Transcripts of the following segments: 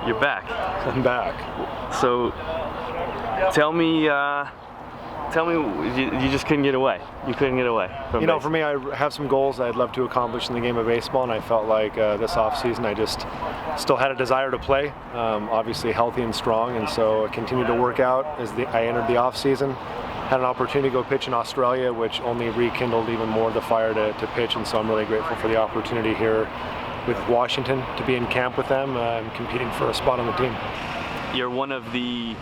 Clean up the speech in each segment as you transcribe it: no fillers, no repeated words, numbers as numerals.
You're back. I'm back. So tell me, you just couldn't get away. You couldn't get away from baseball. For me, I have some goals I'd love to accomplish in the game of baseball, and I felt like this offseason I just still had a desire to play, obviously healthy and strong, and so I continued to work out as I entered the offseason. Had an opportunity to go pitch in Australia, which only rekindled even more the fire to pitch, and so I'm really grateful for the opportunity here with Washington to be in camp with them, competing for a spot on the team. You're one of the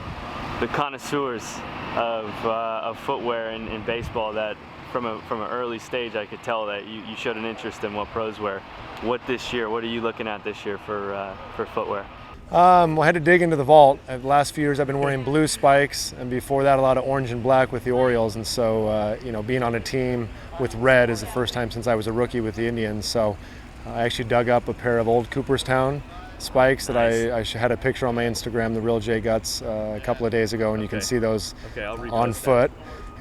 connoisseurs of footwear in baseball that from an early stage I could tell that you showed an interest in what pros wear. What are you looking at this year for footwear? I had to dig into the vault. The last few years I've been wearing blue spikes, and before that a lot of orange and black with the Orioles, and so being on a team with red is the first time since I was a rookie with the Indians. So I actually dug up a pair of old Cooperstown spikes that Nice. I had a picture on my Instagram, the Real J Guts, a couple of days ago, and you can see those I'll repost on foot.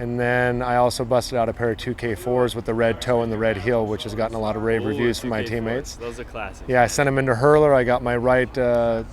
And then I also busted out a pair of 2K4s with the red toe and the red heel, which has gotten a lot of rave reviews from my 2K4s. teammates. Those are classic. Yeah, I sent them into Hurler. I got my right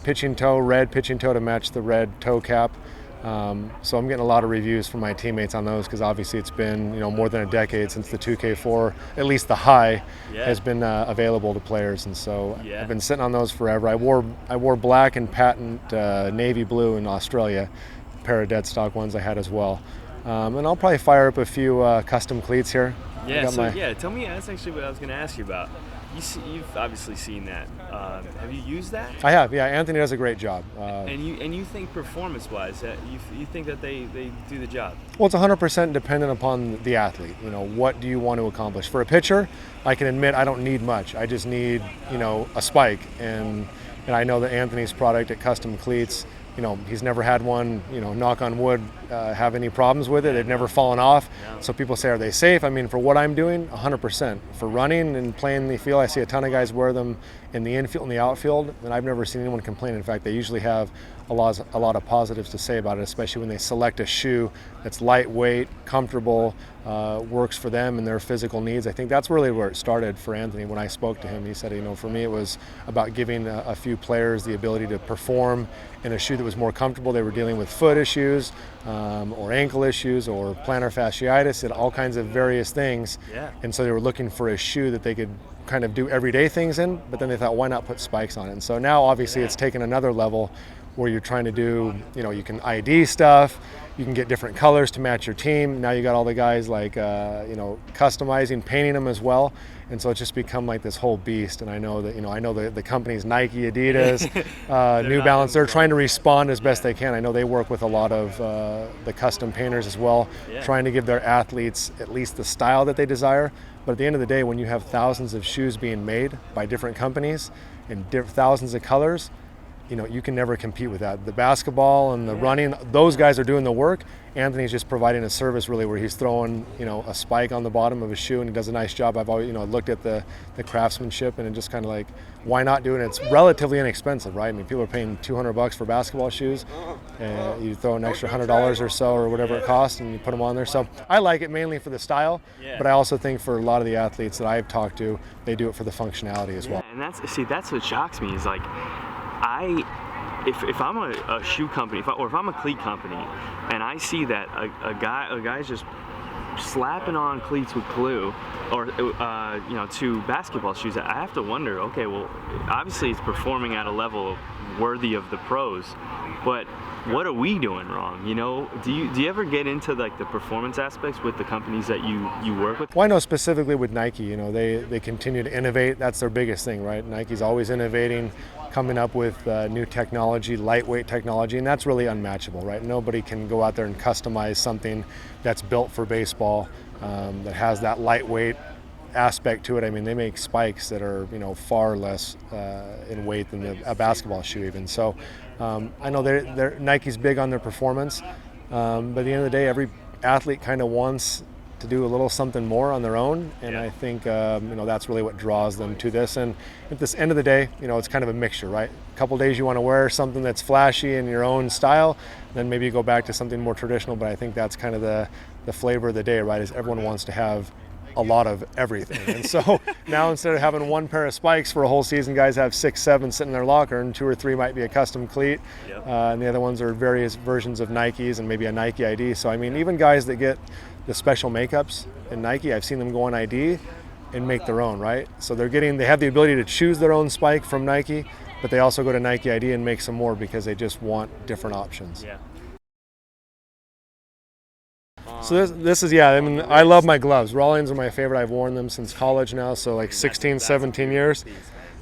pitching toe, red pitching toe to match the red toe cap. So I'm getting a lot of reviews from my teammates on those because obviously it's been more than a decade since the 2K4, at least the high, has been available to players, and so I've been sitting on those forever. I wore black and patent navy blue in Australia, a pair of dead stock ones I had as well, and I'll probably fire up a few custom cleats here. Tell me. That's actually what I was going to ask you about. You've obviously seen that. Have you used that? I have, yeah. Anthony does a great job. And you think performance-wise, that you think that they do the job? Well, it's 100% dependent upon the athlete. What do you want to accomplish? For a pitcher, I can admit I don't need much. I just need, a spike. And I know that Anthony's product at Custom Cleats, he's never had one, knock on wood, have any problems with it. They've never fallen off. Yeah. So people say, are they safe? I mean, for what I'm doing, 100%. For running and playing the field, I see a ton of guys wear them in the infield and the outfield, and I've never seen anyone complain. In fact, they usually have a lot of positives to say about it, especially when they select a shoe that's lightweight, comfortable, works for them and their physical needs. I think that's really where it started for Anthony. When I spoke to him, he said, for me it was about giving a few players the ability to perform in a shoe that was more comfortable. They were dealing with foot issues or ankle issues or plantar fasciitis and all kinds of various things. Yeah. And so they were looking for a shoe that they could kind of do everyday things in, but then they thought, why not put spikes on it? And so now obviously it's taken another level where you're trying to do, you can ID stuff, you can get different colors to match your team. Now you got all the guys like, customizing, painting them as well. And so it's just become like this whole beast. And I know that, the companies Nike, Adidas, New Balance, they're trying to respond as best they can. I know they work with a lot of the custom painters as well, trying to give their athletes at least the style that they desire. But at the end of the day, when you have thousands of shoes being made by different companies in thousands of colors, you can never compete with that. The basketball and the running, those guys are doing the work. Anthony's just providing a service really where he's throwing, a spike on the bottom of his shoe, and he does a nice job. I've always, looked at the craftsmanship, and it just kind of like, why not do it? It's relatively inexpensive, right? I mean, people are paying $200 for basketball shoes. You throw an extra $100 or so or whatever it costs, and you put them on there. So I like it mainly for the style, but I also think for a lot of the athletes that I've talked to, they do it for the functionality as well. And that's what shocks me is like, if I'm a shoe company, or if I'm a cleat company, and I see that a guy's just slapping on cleats with glue, or to basketball shoes, I have to wonder, okay, well, obviously it's performing at a level worthy of the pros, but what are we doing wrong? Do you ever get into like the performance aspects with the companies that you work with? Well, I know specifically with Nike, they continue to innovate. That's their biggest thing, right? Nike's always innovating, coming up with new technology, lightweight technology, and that's really unmatchable, right? Nobody can go out there and customize something that's built for baseball, that has that lightweight aspect to it. I mean, they make spikes that are far less in weight than a basketball shoe even. So I know Nike's big on their performance, but at the end of the day, every athlete kind of wants to do a little something more on their own, and I think that's really what draws them to this. And at this end of the day, it's kind of a mixture, right? A couple days you want to wear something that's flashy in your own style, then maybe you go back to something more traditional. But I think that's kind of the flavor of the day, right? Is everyone wants to have a lot of everything. And so now instead of having one pair of spikes for a whole season, guys have 6, 7 sitting in their locker, and 2 or 3 might be a custom cleat. And the other ones are various versions of Nikes and maybe a Nike ID. So I mean, even guys that get the special makeups in Nike, I've seen them go on ID and make their own, right? So they have the ability to choose their own spike from Nike, but they also go to Nike ID and make some more because they just want different options. Yeah. So this is, I mean, I love my gloves. Rawlings are my favorite. I've worn them since college now, so like 16, 17 years.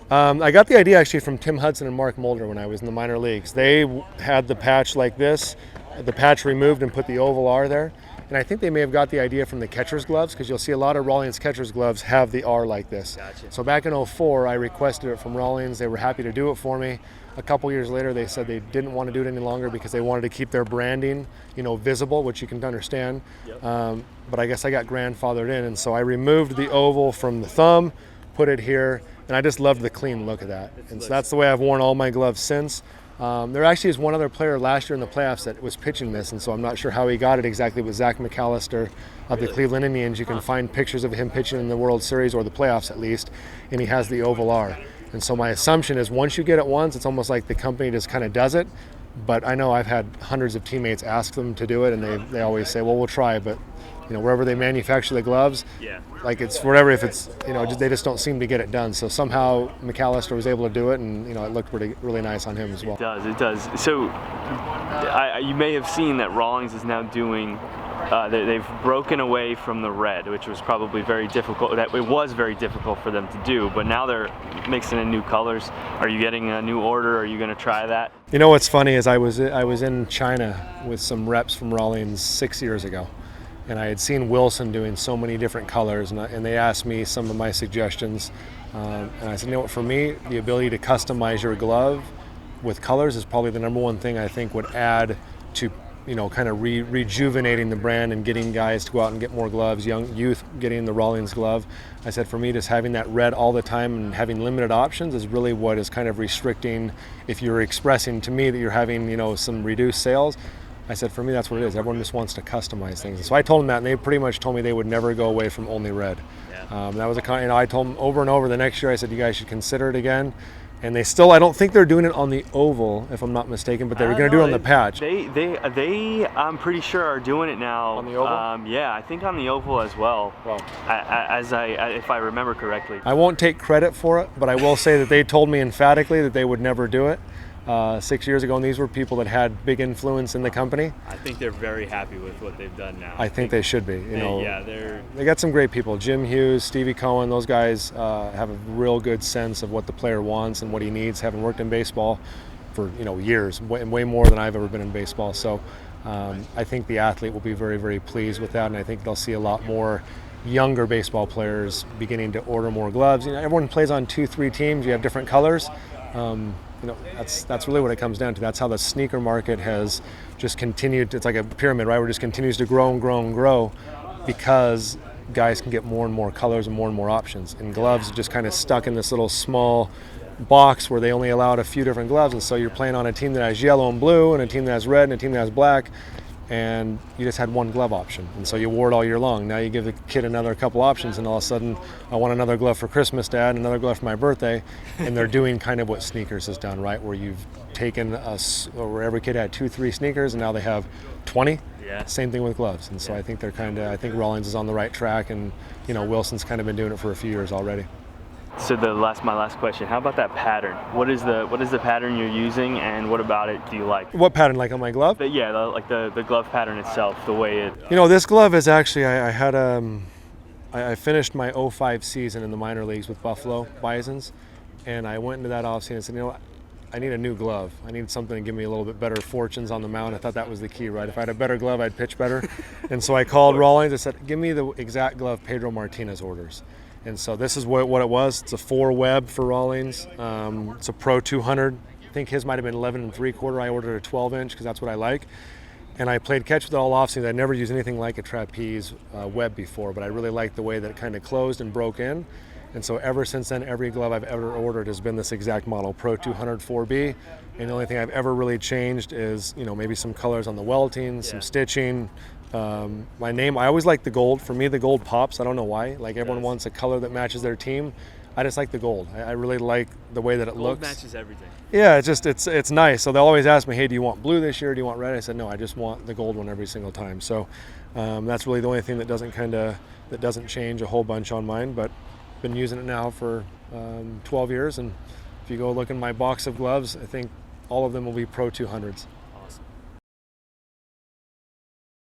I got the idea actually from Tim Hudson and Mark Mulder when I was in the minor leagues. They had the patch like this, the patch removed and put the oval R there. And I think they may have got the idea from the catcher's gloves, because you'll see a lot of Rawlings catcher's gloves have the R like this. Gotcha. So back in 04, I requested it from Rawlings. They were happy to do it for me. A couple years later, they said they didn't want to do it any longer because they wanted to keep their branding, visible, which you can understand. But I guess I got grandfathered in, and so I removed the oval from the thumb, put it here, and I just loved the clean look of that. And so that's the way I've worn all my gloves since. There actually is one other player last year in the playoffs that was pitching this, and so I'm not sure how he got it exactly. It was Zach McAllister of the Cleveland Indians. You can find pictures of him pitching in the World Series, or the playoffs at least, and he has the oval R. And so my assumption is once you get it once, it's almost like the company just kind of does it. But I know I've had hundreds of teammates ask them to do it, and they always say, well, we'll try, but wherever they manufacture the gloves, like it's whatever, if it's, they just don't seem to get it done. So somehow McAllister was able to do it, and, it looked really nice on him as well. It does. So you may have seen that Rawlings is now doing, they've broken away from the red, which was probably very difficult. It was very difficult for them to do, but now they're mixing in new colors. Are you getting a new order? Are you going to try that? What's funny is I was in China with some reps from Rawlings 6 years ago. And I had seen Wilson doing so many different colors, and they asked me some of my suggestions. And I said, for me, the ability to customize your glove with colors is probably the number one thing I think would add to, kind of rejuvenating the brand and getting guys to go out and get more gloves, young youth getting the Rawlings glove. I said, for me, just having that red all the time and having limited options is really what is kind of restricting. If you're expressing to me that you're having, some reduced sales, I said, for me, that's what it is. Everyone just wants to customize things. And so I told them that, and they pretty much told me they would never go away from only red. That was I told them over and over the next year, I said, you guys should consider it again. And they still, I don't think they're doing it on the oval, if I'm not mistaken, but they were going to do it on the patch. They, I'm pretty sure, are doing it now. On the oval? Yeah, I think on the oval as well. Well, if I remember correctly. I won't take credit for it, but I will say that they told me emphatically that they would never do it 6 years ago, and these were people that had big influence in the company. I think they're very happy with what they've done now. I think they should be. They got some great people. Jim Hughes, Stevie Cohen, those guys have a real good sense of what the player wants and what he needs, having worked in baseball for years, way more than I've ever been in baseball. So I think the athlete will be very, very pleased with that, and I think they'll see a lot more younger baseball players beginning to order more gloves. Everyone plays on 2-3 teams. You have different colors. That's really what it comes down to. That's how the sneaker market has just continued. It's like a pyramid, right? Where it just continues to grow and grow and grow because guys can get more and more colors and more options. And gloves are just kind of stuck in this little small box where they only allowed a few different gloves. And so you're playing on a team that has yellow and blue, and a team that has red, and a team that has black. And you just had one glove option, and so you wore it all year long. Now you give the kid another couple options, and all of a sudden, I want another glove for Christmas, Dad, and another glove for my birthday. And they're doing kind of what sneakers has done, right? Where you've taken where every kid had 2-3 sneakers, and now they have 20. Yeah. Same thing with gloves. And so I think I think Rawlings is on the right track, and Wilson's kind of been doing it for a few years already. So my last question, how about that pattern? What is the pattern you're using, and what about it do you like? What pattern, like on my glove? The glove pattern itself, the way it... This glove is actually, I finished my 05 season in the minor leagues with Buffalo Bisons, and I went into that offseason and said, I need a new glove. I need something to give me a little bit better fortunes on the mound. I thought that was the key, right? If I had a better glove, I'd pitch better. And so I called Rawlings. I said, give me the exact glove Pedro Martinez orders. And so this is what it was. It's a 4 web for Rawlings. It's a Pro 200. I think his might have been 11 3/4. I ordered a 12-inch because that's what I like. And I played catch with it all off-season. I'd never used anything like a trapeze web before, but I really liked the way that it kind of closed and broke in. And so ever since then, every glove I've ever ordered has been this exact model, Pro 200 4B. And the only thing I've ever really changed is, maybe some colors on the welting, some stitching, My name, I always like the gold. For me, the gold pops. I don't know why. Like everyone does. wants a color that matches their team. I just like the gold. I really like the way that it Gold looks. matches everything. Yeah, it's nice. So they'll always ask me, hey, do you want blue this year? Do you want red? I said, no, I just want the gold one every single time. So that's really the only thing that doesn't change a whole bunch on mine. But been using it now for 12 years, and if you go look in my box of gloves, I think all of them will be Pro 200s.